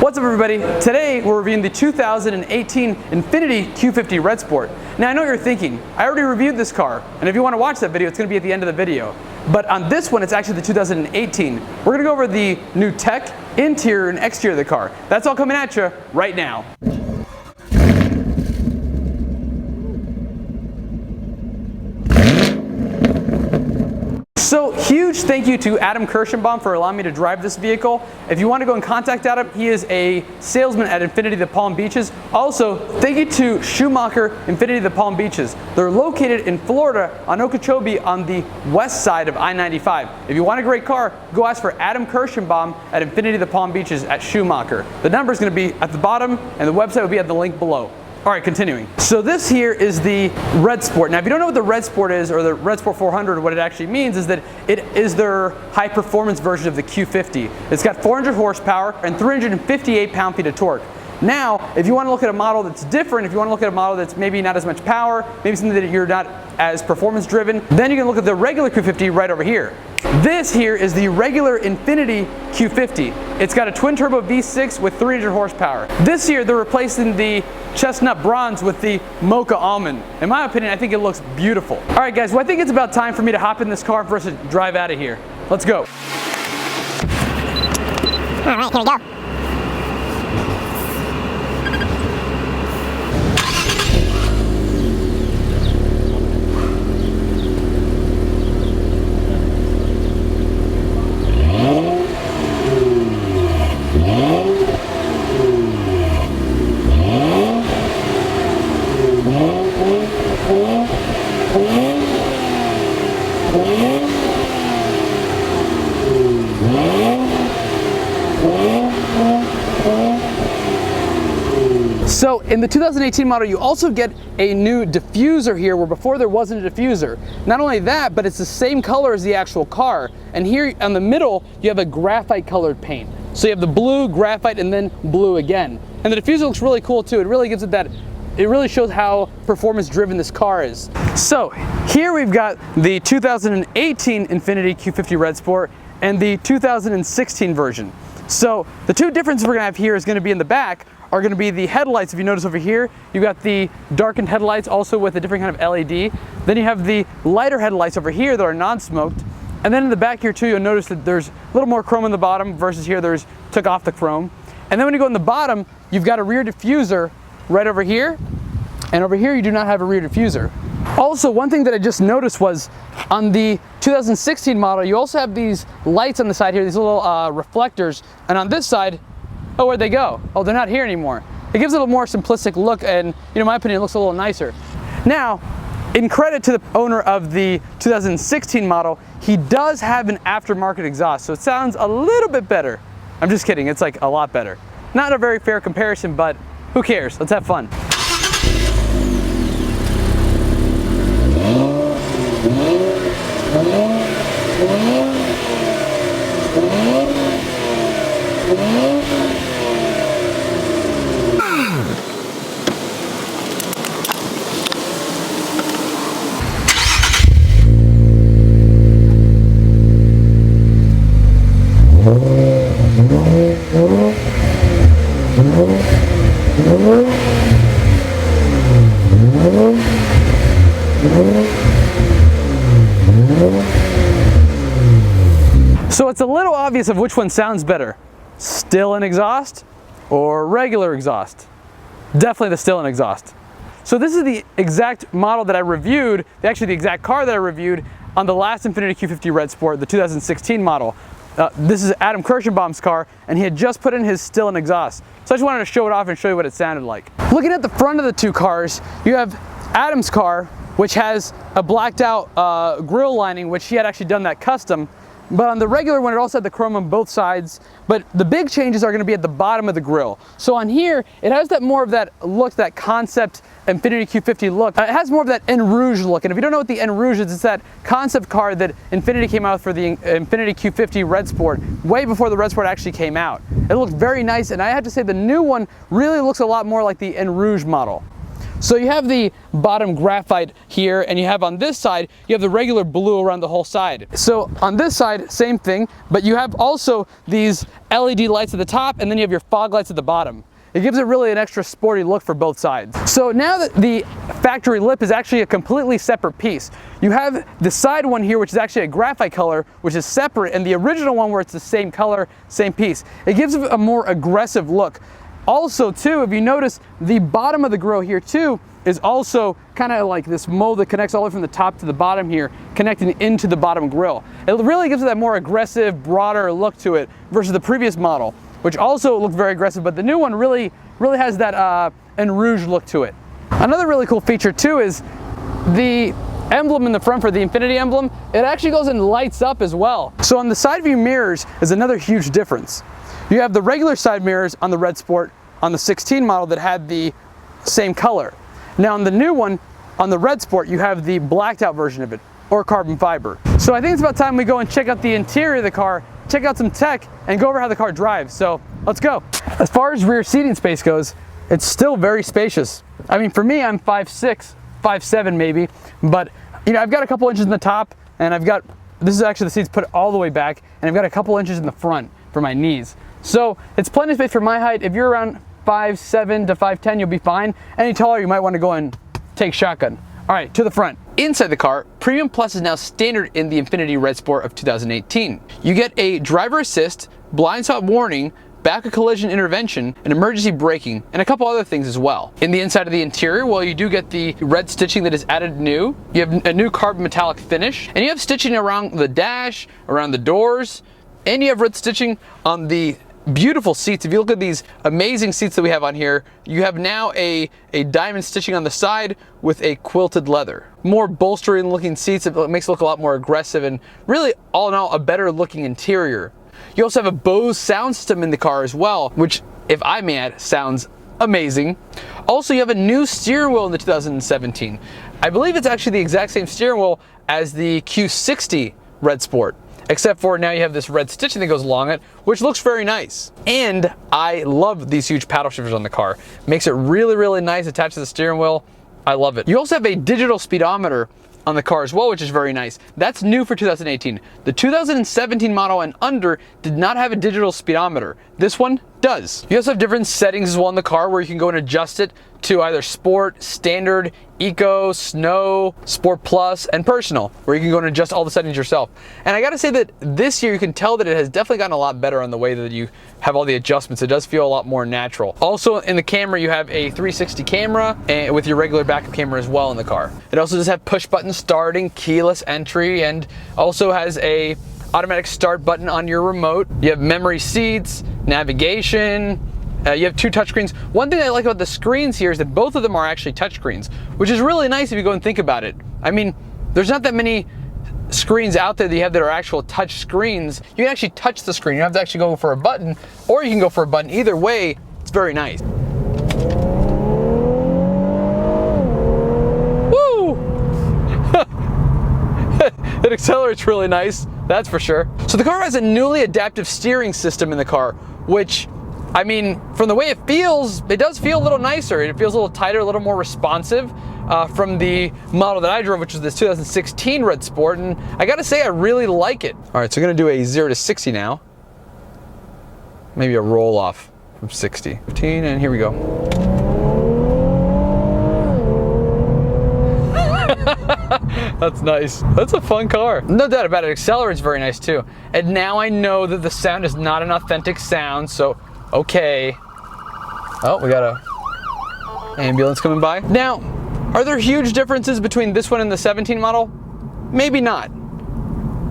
What's up everybody? Today we're reviewing the 2018 Infiniti Q50 RedSport. Now I know what you're thinking, I already reviewed this car, and if you want to watch that video, it's going to be at the end of the video. But on this one, it's actually the 2018. We're going to go over the new tech, interior, and exterior of the car. That's all coming at you right now. So huge thank you to Adam Kirschenbaum for allowing me to drive this vehicle. If you want to go and contact Adam, he is a salesman at Infiniti the Palm Beaches. Also, thank you to Schumacher Infiniti the Palm Beaches. They're located in Florida on Okeechobee on the west side of I-95. If you want a great car, go ask for Adam Kirschenbaum at Infiniti the Palm Beaches at Schumacher. The number is going to be at the bottom and the website will be at the link below. All right, continuing. So this here is the RedSport. Now, if you don't know what the RedSport is, or the RedSport 400, what it actually means is that it is their high performance version of the Q50. It's got 400 horsepower and 358 pound-feet of torque. Now, if you want to look at a model that's different, if you want to look at a model that's maybe not as much power, maybe something that you're not as performance driven, then you can look at the regular Q50 right over here. This here is the regular Infiniti Q50. It's got a twin turbo V6 with 300 horsepower. This year they're replacing the chestnut bronze with the mocha almond. In my opinion, I think it looks beautiful. All right guys, well I think it's about time for me to hop in this car for us to drive out of here. Let's go. All right, here we go. So in the 2018 model, you also get a new diffuser here where before there wasn't a diffuser. Not only that, but it's the same color as the actual car. And here on the middle, you have a graphite colored paint. So you have the blue, graphite, and then blue again. And the diffuser looks really cool too. It really gives it that, it really shows how performance driven this car is. So here we've got the 2018 Infiniti Q50 RedSport and the 2016 version. So the two differences we're gonna have here is gonna be in the back are going to be the headlights. If you notice over here, you've got the darkened headlights also with a different kind of LED. Then you have the lighter headlights over here that are non-smoked. And then in the back here too, you'll notice that there's a little more chrome in the bottom versus here there's took off the chrome. And then when you go in the bottom, you've got a rear diffuser right over here. And over here you do not have a rear diffuser. Also, one thing that I just noticed was on the 2016 model, you also have these lights on the side here, these little reflectors. And on this side, oh, where'd they go? Oh, they're not here anymore. It gives it a little more simplistic look and, you know, in my opinion, it looks a little nicer. Now, in credit to the owner of the 2016 model, he does have an aftermarket exhaust, so it sounds a little bit better. I'm just kidding, it's like a lot better. Not a very fair comparison, but who cares? Let's have fun. So it's a little obvious of which one sounds better. Still an exhaust or regular exhaust? Definitely the still an exhaust. So this is the exact model that I reviewed, actually the exact car that I reviewed on the last Infiniti Q50 RedSport, the 2016 model. This is Adam Kirschenbaum's car, and he had just put in his still an exhaust. So I just wanted to show it off and show you what it sounded like. Looking at the front of the two cars, you have Adam's car, which has a blacked out grille lining, which he had actually done that custom. But on the regular one, it also had the chrome on both sides. But the big changes are going to be at the bottom of the grille. So on here, it has that more of that look, that concept Infiniti Q50 look. It has more of that En Rouge look. And if you don't know what the En Rouge is, it's that concept car that Infiniti came out with for the Infiniti Q50 RedSport way before the RedSport actually came out. It looked very nice, and I have to say the new one really looks a lot more like the En Rouge model. So you have the bottom graphite here, and you have on this side, you have the regular blue around the whole side. So on this side, same thing, but you have also these LED lights at the top, and then you have your fog lights at the bottom. It gives it really an extra sporty look for both sides. So now that the factory lip is actually a completely separate piece. You have the side one here, which is actually a graphite color, which is separate, and the original one where it's the same color, same piece. It gives it a more aggressive look. Also too, if you notice, the bottom of the grille here too is also kind of like this mold that connects all the way from the top to the bottom here, connecting into the bottom grille. It really gives it that more aggressive, broader look to it versus the previous model, which also looked very aggressive, but the new one really has that en rouge look to it. Another really cool feature too is the emblem in the front for the Infiniti emblem. It actually goes and lights up as well. So on the side view mirrors is another huge difference. You have the regular side mirrors on the RedSport on the 16 model that had the same color. Now on the new one, on the RedSport, you have the blacked out version of it, or carbon fiber. So I think it's about time we go and check out the interior of the car, check out some tech, and go over how the car drives. So let's go. As far as rear seating space goes, it's still very spacious. I mean, for me, I'm 5'6", 5'7" maybe, but you know, I've got a couple inches in the top, and this is actually the seats put all the way back, and I've got a couple inches in the front for my knees. So it's plenty of space for my height. If you're around 5'7" to 5'10", you'll be fine. Any taller, you might want to go and take shotgun. All right, to the front. Inside the car, Premium Plus is now standard in the Infiniti RedSport of 2018. You get a driver assist, blind spot warning, backup collision intervention, and emergency braking, and a couple other things as well. In the inside of the interior, well, you do get the red stitching that is added new. You have a new carbon metallic finish, and you have stitching around the dash, around the doors, and you have red stitching on the beautiful seats. If you look at these amazing seats that we have on here, you have now a diamond stitching on the side with a quilted leather. More bolstering looking seats. It makes it look a lot more aggressive, and really, all in all, a better looking interior. You also have a Bose sound system in the car as well, which, if I may add, sounds amazing. Also, you have a new steering wheel in the 2017. I believe it's actually the exact same steering wheel as the Q60 RedSport, except for now you have this red stitching that goes along it, which looks very nice. And I love these huge paddle shifters on the car. Makes it really, really nice attached to the steering wheel. I love it. You also have a digital speedometer on the car as well, which is very nice. That's new for 2018. The 2017 model and under did not have a digital speedometer. This one does. You also have different settings as well in the car where you can go and adjust it to either sport, standard, eco, snow, sport plus, and personal, where you can go and adjust all the settings yourself. And I gotta say that this year you can tell that it has definitely gotten a lot better on the way that you have all the adjustments. It does feel a lot more natural. Also in the camera, you have a 360 camera and with your regular backup camera as well in the car. It also does have push button starting, keyless entry, and also has a automatic start button on your remote. You have memory seats, navigation, you have two touchscreens. One thing I like about the screens here is that both of them are actually touchscreens, which is really nice if you go and think about it. I mean, there's not that many screens out there that you have that are actual touch screens. You can actually touch the screen. You don't have to actually go for a button, or you can go for a button. Either way, it's very nice. Woo! It accelerates really nice, that's for sure. So the car has a newly adaptive steering system in the car, which, I mean, from the way it feels, it does feel a little nicer. It feels a little tighter, a little more responsive from the model that I drove, which was this 2016 RedSport, and I gotta say, I really like it. All right, so we're gonna do a 0 to 60 now. Maybe a roll off from 60. 15, and here we go. That's nice. That's a fun car. No doubt about it. It accelerates very nice too. And now I know that the sound is not an authentic sound, so okay. Oh, we got a ambulance coming by. Now, are there huge differences between this one and the 17 model? Maybe not.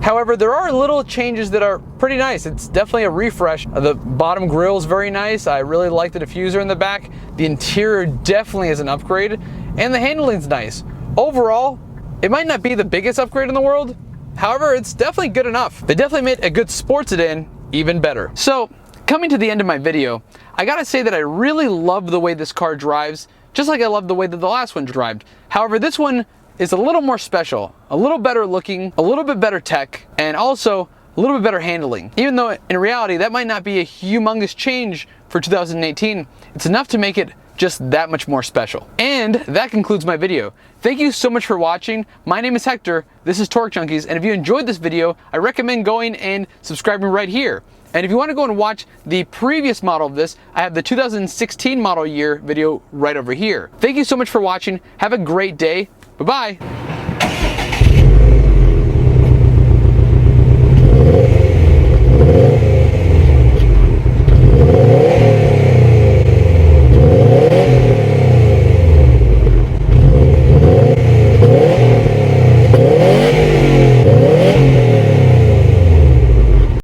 However, there are little changes that are pretty nice. It's definitely a refresh. The bottom grille is very nice. I really like the diffuser in the back. The interior definitely is an upgrade, and the handling's nice. Overall, it might not be the biggest upgrade in the world. However, it's definitely good enough. They definitely made a good sport sedan even better. So, coming to the end of my video, I gotta say that I really love the way this car drives, just like I love the way that the last one drove. However, this one is a little more special, a little better looking, a little bit better tech, and also a little bit better handling. Even though in reality, that might not be a humongous change for 2018, it's enough to make it just that much more special. And that concludes my video. Thank you so much for watching. My name is Hector, this is Torque Junkies, and if you enjoyed this video, I recommend going and subscribing right here. And if you want to go and watch the previous model of this, I have the 2016 model year video right over here. Thank you so much for watching. Have a great day. Bye-bye.